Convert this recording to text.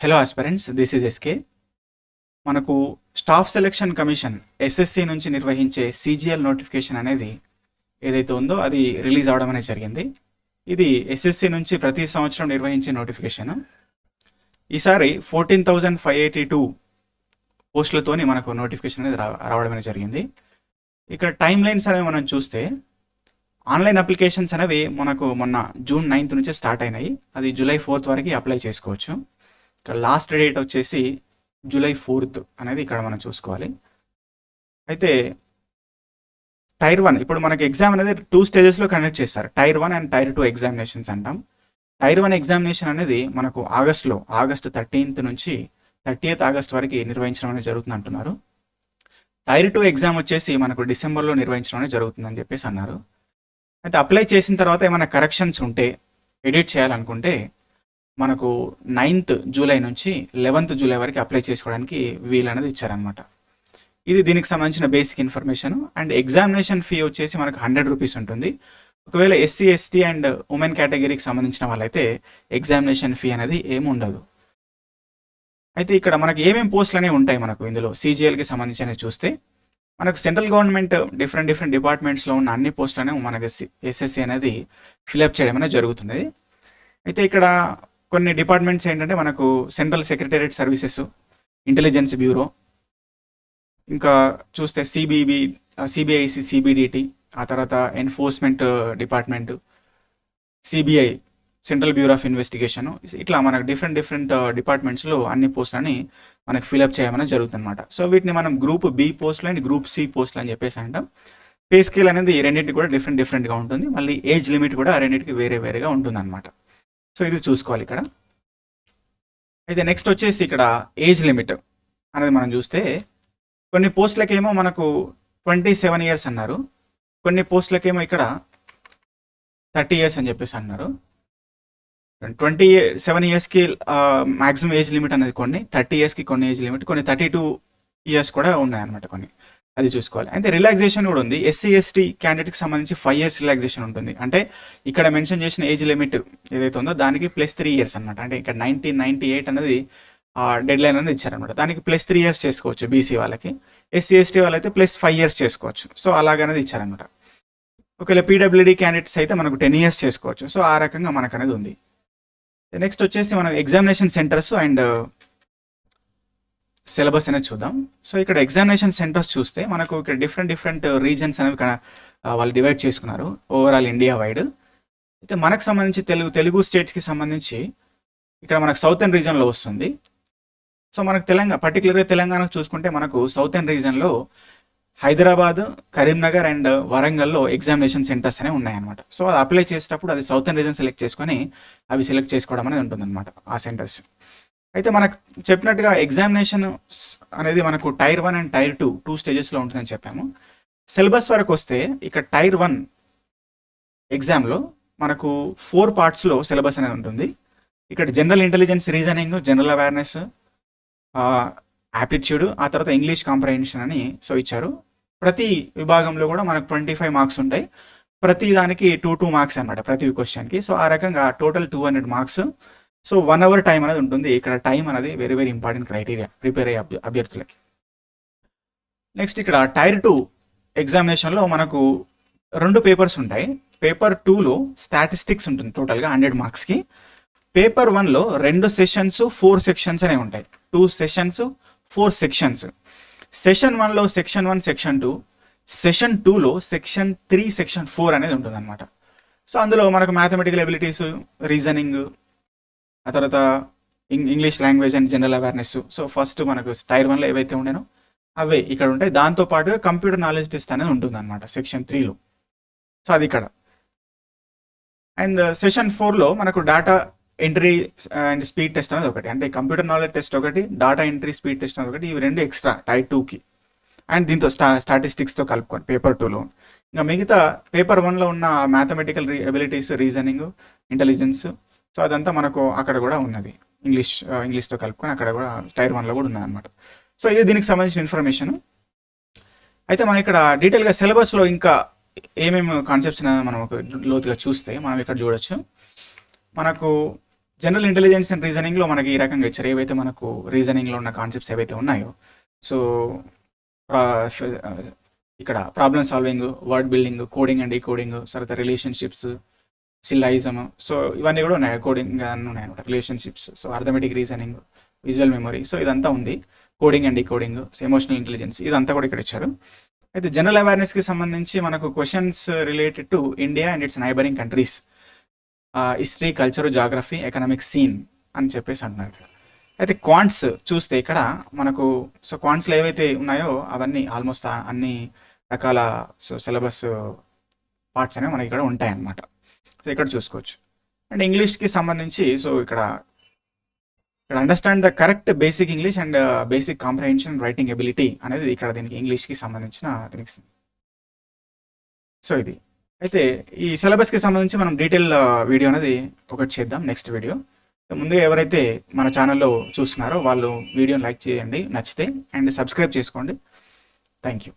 Hello aspirants, this is SK. మనకు staff selection commission SSC నుంచి నిర్వహించే సిజిఎల్ నోటిఫికేషన్ అనేది ఏదైతే ఉందో అది రిలీజ్ అవడం అనేది జరిగింది. ఇది ఎస్ఎస్సి నుంచి ప్రతి సంవత్సరం నిర్వహించే నోటిఫికేషన్. ఈసారి 14,582 పోస్టులతోని మనకు నోటిఫికేషన్ అనేది రావడం అనేది జరిగింది. ఇక్కడ టైం లైన్స్ అనేవి మనం చూస్తే ఆన్లైన్ అప్లికేషన్స్ అనేవి మనకు మొన్న జూన్ 9th నుంచే స్టార్ట్ అయినాయి. అది జూలై 4th వరకు అప్లై చేసుకోవచ్చు. ఇక్కడ లాస్ట్ డేట్ వచ్చేసి జూలై 4th అనేది ఇక్కడ మనం చూసుకోవాలి. అయితే టైర్ 1 ఇప్పుడు మనకి ఎగ్జామ్ అనేది 2 స్టేజెస్లో కండక్ట్ చేస్తారు. టైర్ 1 అండ్ టైర్ 2 ఎగ్జామినేషన్స్ అంటాం. టైర్ 1 ఎగ్జామినేషన్ అనేది మనకు ఆగస్ట్ 13th నుంచి 30th ఆగస్ట్ వరకు నిర్వహించడం అనేది జరుగుతుంది అంటున్నారు. టైర్ 2 ఎగ్జామ్ వచ్చేసి మనకు డిసెంబర్లో నిర్వహించడం అనేది జరుగుతుందని చెప్పేసి అన్నారు. అయితే అప్లై చేసిన తర్వాత ఏమైనా కరెక్షన్స్ ఉంటే ఎడిట్ చేయాలనుకుంటే మనకు 9th జూలై నుంచి 11th జూలై వరకు అప్లై చేసుకోవడానికి వీలు అనేది ఇచ్చారనమాట. ఇది దీనికి సంబంధించిన basic information. And examination fee వచ్చేసి మనకు 100 రూపీస్ ఉంటుంది. ఒకవేళ ఎస్సీ ఎస్టీ అండ్ ఉమెన్ కేటగిరీకి సంబంధించిన వాళ్ళైతే ఎగ్జామినేషన్ ఫీ అనేది ఏమి ఉండదు. అయితే ఇక్కడ మనకి ఏమేమి పోస్టులు అనేవి ఉంటాయి మనకు ఇందులో సిజిఎల్కి సంబంధించినవి చూస్తే మనకు సెంట్రల్ గవర్నమెంట్ డిఫరెంట్ డిపార్ట్మెంట్స్లో ఉన్న అన్ని పోస్టులనే మనకి ఎస్ఎస్సి అనేది ఫిల్అప్ చేయడం అనేది జరుగుతుంది. అయితే ఇక్కడ కొన్ని డిపార్ట్మెంట్స్ ఏంటంటే మనకు central secretariat services, intelligence bureau, ఇంకా చూస్తే సిబిఐసి, సిబిడిటి, ఆ తర్వాత enforcement department, CBI, central bureau of investigation, ఇట్లా మనకు డిఫరెంట్ డిపార్ట్మెంట్స్లో అన్ని పోస్టులని మనకు ఫిల్అప్ చేయమని జరుగుతుంది అనమాట. సో వీటిని మనం గ్రూప్ బి పోస్టులు అండ్ గ్రూప్ సి పోస్టులు అని చెప్పేసి అంటాం. పే స్కేల్ అనేది రెండింటికి కూడా డిఫరెంట్గా ఉంటుంది. మళ్ళీ ఏజ్ లిమిట్ కూడా రెండింటికి వేరేగా ఉంటుంది అనమాట. సో ఇది చూసుకోవాలి ఇక్కడ. అయితే నెక్స్ట్ వచ్చేసి ఇక్కడ ఏజ్ లిమిట్ అనేది మనం చూస్తే కొన్ని పోస్టులకేమో మనకు 27 years అన్నారు, కొన్ని పోస్టులకేమో ఇక్కడ 30 years అని చెప్పేసి అన్నారు. 27 yearsకి మ్యాక్సిమం ఏజ్ లిమిట్ అనేది కొన్ని, 30 yearsకి కొన్ని ఏజ్ లిమిట్, కొన్ని 32 years కూడా ఉన్నాయన్నమాట కొన్ని. అది చూసుకోవాలి. అయితే రిలాక్సేషన్ కూడా ఉంది. ఎస్సీ ఎస్టీ క్యాండిడేట్కి సంబంధించి 5 years రిలాక్సేషన్ ఉంటుంది. అంటే ఇక్కడ మెన్షన్ చేసిన ఏజ్ లిమిట్ ఏదైతే ఉందో దానికి +3 years అనమాట. అంటే ఇక్కడ 1998 అనేది డెడ్ లైన్ అనేది ఇచ్చారనమాట. దానికి +3 years చేసుకోవచ్చు బీసీ వాళ్ళకి. ఎస్సీ ఎస్టీ వాళ్ళైతే +5 years చేసుకోవచ్చు. సో అలాగనేది ఇచ్చారనమాట. ఒకవేళ పీడబ్ల్యూడీ క్యాండిడేట్స్ అయితే మనకు 10 years చేసుకోవచ్చు. సో ఆ రకంగా మనకు అనేది ఉంది. నెక్స్ట్ వచ్చేసి మనం ఎగ్జామినేషన్ సెంటర్స్ అండ్ సిలబస్ అనేది చూద్దాం. సో ఇక్కడ ఎగ్జామినేషన్ సెంటర్స్ చూస్తే మనకు ఇక్కడ డిఫరెంట్ రీజన్స్ అనేవి వాళ్ళు డివైడ్ చేసుకున్నారు ఓవరాల్ ఇండియా వైడ్. అయితే మనకు సంబంధించి తెలుగు స్టేట్స్కి సంబంధించి ఇక్కడ మనకు సౌతర్న్ రీజన్లో వస్తుంది. సో మనకు పర్టికులర్గా తెలంగాణకు చూసుకుంటే మనకు సౌతర్న్ రీజన్లో హైదరాబాద్, కరీంనగర్ అండ్ వరంగల్లో ఎగ్జామినేషన్ సెంటర్స్ అనేవి ఉన్నాయన్నమాట. సో అది అప్లై చేసేటప్పుడు అది సౌతర్న్ రీజన్ సెలెక్ట్ చేసుకొని అవి సెలెక్ట్ చేసుకోవడం అనేది ఉంటుందన్నమాట ఆ సెంటర్స్. అయితే మనకు చెప్పినట్టుగా ఎగ్జామినేషన్ అనేది మనకు టైర్ 1 అండ్ టైర్ 2 స్టేజెస్లో ఉంటుందని చెప్పాము. సిలబస్ వరకు వస్తే ఇక్కడ టైర్ 1 ఎగ్జామ్లో మనకు 4 partsలో సిలబస్ అనేది ఉంటుంది. ఇక్కడ general intelligence, reasoning, general awareness, aptitude, ఆ తర్వాత ఇంగ్లీష్ కాంప్రహెన్షన్ అని సో ఇచ్చారు. ప్రతి విభాగంలో కూడా మనకు 25 marks ఉంటాయి. ప్రతి దానికి 2 marks అనమాట ప్రతి క్వశ్చన్కి. సో ఆ రకంగా total 200 marks. So 1 hour time అనేది ఉంటుంది. ఇక్కడ టైం అనేది వెరీ ఇంపార్టెంట్ క్రైటీరియా ప్రిపేర్ అయ్యే అభ్యర్థులకి. నెక్స్ట్ ఇక్కడ టైర్ 2 ఎగ్జామినేషన్లో మనకు 2 పేపర్స్ ఉంటాయి. పేపర్ 2లో స్టాటిస్టిక్స్ ఉంటుంది టోటల్గా 100 marksకి. పేపర్ 1లో 2 sessions 4 sections అనేవి ఉంటాయి. 2 sessions 4 sections. సెషన్ 1లో సెక్షన్ 1, సెక్షన్ 2, సెషన్ 2లో సెక్షన్ 3, సెక్షన్ 4 అనేది ఉంటుంది అనమాట. సో అందులో మనకు మ్యాథమెటికల్ ఎబిలిటీస్, రీజనింగ్, ఆ తర్వాత English language and general awareness. So first మనకు టైర్ 1లో ఏవైతే ఉండేనో అవే ఇక్కడ ఉంటాయి. దాంతోపాటుగా కంప్యూటర్ నాలెడ్జ్ టెస్ట్ అనేది ఉంటుంది అనమాట సెక్షన్ 3లో. సో అది ఇక్కడ. అండ్ సెషన్ 4లో మనకు data entry and speed test అనేది ఒకటి, అంటే కంప్యూటర్ నాలెడ్జ్ టెస్ట్ ఒకటి, డేటా ఎంట్రీ స్పీడ్ టెస్ట్ అనేది ఒకటి. ఇవి 2 ఎక్స్ట్రా టైర్ 2కి. అండ్ దీంతో స్టాటిస్టిక్స్తో కలుపుకొని పేపర్ 2లో. ఇంకా మిగతా పేపర్ 1లో ఉన్న mathematical abilities, reasoning, intelligence, so అదంతా మనకు అక్కడ కూడా ఉన్నది. ఇంగ్లీష్తో కలుపుకొని అక్కడ కూడా టైర్ 1లో కూడా ఉన్నది అనమాట. సో ఇది దీనికి సంబంధించిన ఇన్ఫర్మేషన్. అయితే మనం ఇక్కడ డీటెయిల్గా సిలబస్లో ఇంకా ఏమేమి కాన్సెప్ట్స్ మనం లోతుగా చూస్తే మనం ఇక్కడ చూడొచ్చు. మనకు జనరల్ ఇంటెలిజెన్స్ అండ్ రీజనింగ్లో మనకి ఈ రకంగా ఇచ్చారు, ఏవైతే మనకు రీజనింగ్లో ఉన్న కాన్సెప్ట్స్ ఏవైతే ఉన్నాయో. సో ఇక్కడ problem solving, word building, coding and decoding, తర్వాత రిలేషన్షిప్స్, సిల్లాయిజం, సో ఇవన్నీ కూడా ఉన్నాయి, కోడింగ్ అన్నీ ఉన్నాయి అనమాట, relationships, so arithmetic reasoning, visual memory, so ఇదంతా ఉంది. Coding and decoding, emotional intelligence, ఇదంతా కూడా ఇక్కడ ఇచ్చారు. అయితే జనరల్ అవేర్నెస్కి సంబంధించి మనకు questions related to India and its neighbouring countries, history, culture, geography, economic scene అని చెప్పేసి అంటున్నారు. అయితే క్వాంట్స్ చూస్తే ఇక్కడ మనకు, సో క్వాంట్స్లో ఏవైతే ఉన్నాయో అవన్నీ ఆల్మోస్ట్ అన్ని రకాల సిలబస్ పార్ట్స్ అనేవి మనకి ఇక్కడ ఉంటాయన్నమాట. సో ఇక్కడ చూసుకోవచ్చు. అండ్ ఇంగ్లీష్కి సంబంధించి, సో ఇక్కడ understand the correct basic English and basic comprehension writing ability అనేది ఇక్కడ దీనికి ఇంగ్లీష్కి సంబంధించిన దీనికి. సో ఇది అయితే ఈ సిలబస్కి సంబంధించి మనం డీటెయిల్ వీడియో అనేది ఒకటి చేద్దాం నెక్స్ట్ వీడియో. ముందుగా ఎవరైతే మన ఛానల్లో చూస్తున్నారో వాళ్ళు వీడియోని లైక్ చేయండి నచ్చితే, అండ్ సబ్స్క్రైబ్ చేసుకోండి. Thank you.